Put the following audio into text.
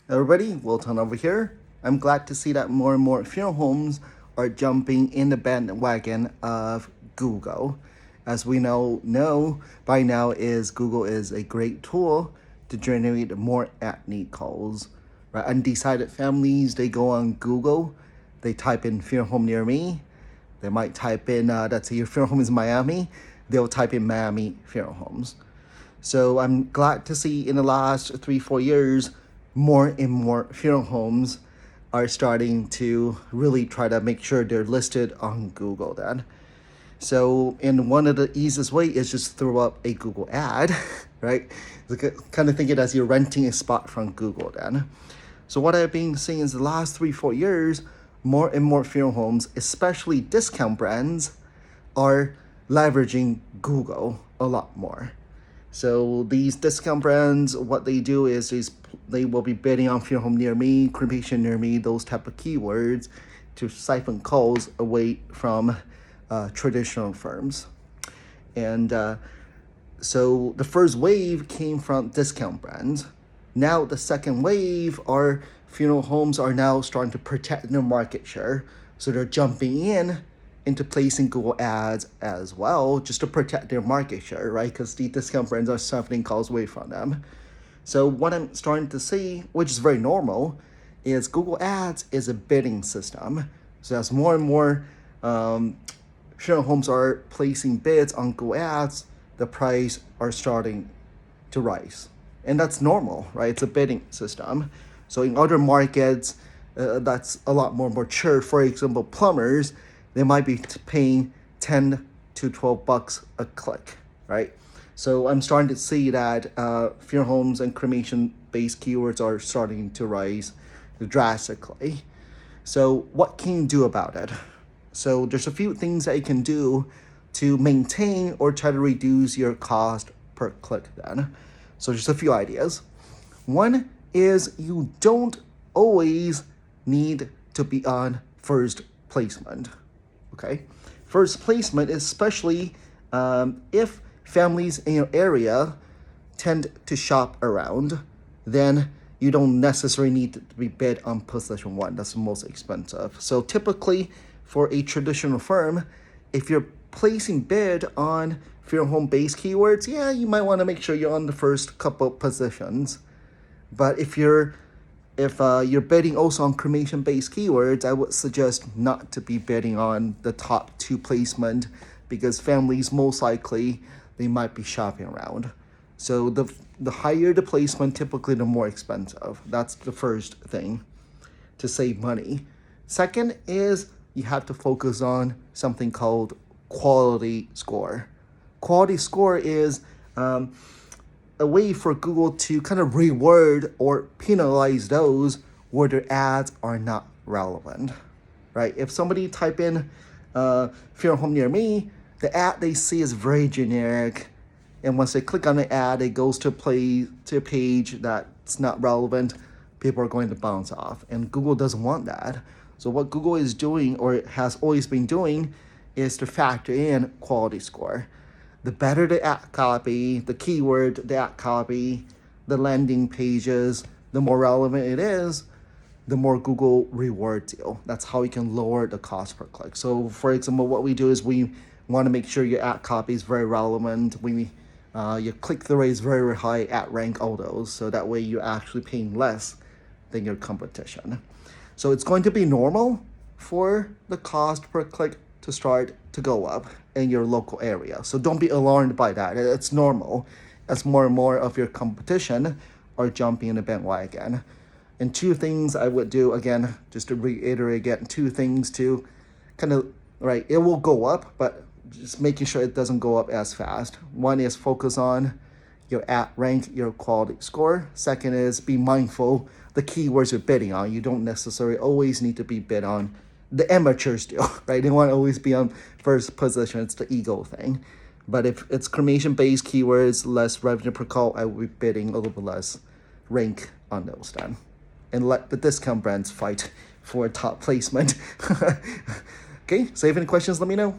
Everybody, Wilton over here. I'm glad to see that more and more funeral homes are jumping in the bandwagon of Google. As we know by now is Google is a great tool to generate more at-need calls. Right? Undecided families, they go on Google, they type in funeral home near me. They might type in, let's say your funeral home is Miami, they'll type in Miami funeral homes. So I'm glad to see in the last 3-4 years, more and more funeral homes are starting to really try to make sure they're listed on Google then. So, and one of the easiest way is just throw up a Google ad, right? Kind of think it as you're renting a spot from Google then. So what I've been seeing is the last 3-4 years, more and more funeral homes, especially discount brands, are leveraging Google a lot more. So these discount brands, what they do is they will be bidding on funeral home near me, cremation near me, those type of keywords to siphon calls away from traditional firms. And so the first wave came from discount brands. Now the second wave are funeral homes are now starting to protect their market share. So they're jumping in into placing Google ads as well, just to protect their market share, right? Because the discount brands are siphoning calls away from them. So what I'm starting to see, which is very normal, is Google Ads is a bidding system. So as more and more funeral homes are placing bids on Google Ads, the price are starting to rise. And that's normal, right? It's a bidding system. So in other markets, that's a lot more mature. For example, plumbers, they might be paying 10 to 12 bucks a click, right? So I'm starting to see that funeral homes and cremation-based keywords are starting to rise drastically. So what can you do about it? So there's a few things that you can do to maintain or try to reduce your cost per click then. So just a few ideas. One is you don't always need to be on first placement. Okay, first placement, especially if families in your area tend to shop around, then you don't necessarily need to be bid on position one. That's the most expensive. So typically for a traditional firm, if you're placing bid on funeral home based keywords, yeah, you might want to make sure you're on the first couple positions. But if you're bidding also on cremation-based keywords, I would suggest not to be bidding on the top 2 placement because families most likely they might be shopping around. So the higher the placement, typically the more expensive. That's the first thing to save money. Second is you have to focus on something called quality score. Quality score is a way for Google to kind of reward or penalize those where their ads are not relevant, right? If somebody type in funeral home near me, the ad they see is very generic, and once they click on the ad, it goes to a page that's not relevant. People are going to bounce off, and Google doesn't want that. So what Google is doing, or has always been doing, is to factor in quality score. The better the ad copy, the keyword, the ad copy, the landing pages, the more relevant it is, the more Google rewards you. That's how you can lower the cost per click. So for example, what we do is we want to make sure your ad copy is very relevant. Your click-through rate is very, very high, at rank, all those. So that way you're actually paying less than your competition. So it's going to be normal for the cost per click to start to go up in your local area. So don't be alarmed by that. It's normal as more and more of your competition are jumping in the bandwagon. And 2 things I would do, again, just to reiterate again, 2 things to kind of, right, it will go up, but just making sure it doesn't go up as fast. One is focus on your ad rank, your quality score. Second is be mindful the keywords you're bidding on. You don't necessarily always need to be bid on. The amateurs do, right? They want to always be on first position. It's the ego thing. But if it's cremation-based keywords, less revenue per call, I will be bidding a little bit less rank on those then. And let the discount brands fight for top placement. Okay, so if you have any questions, let me know.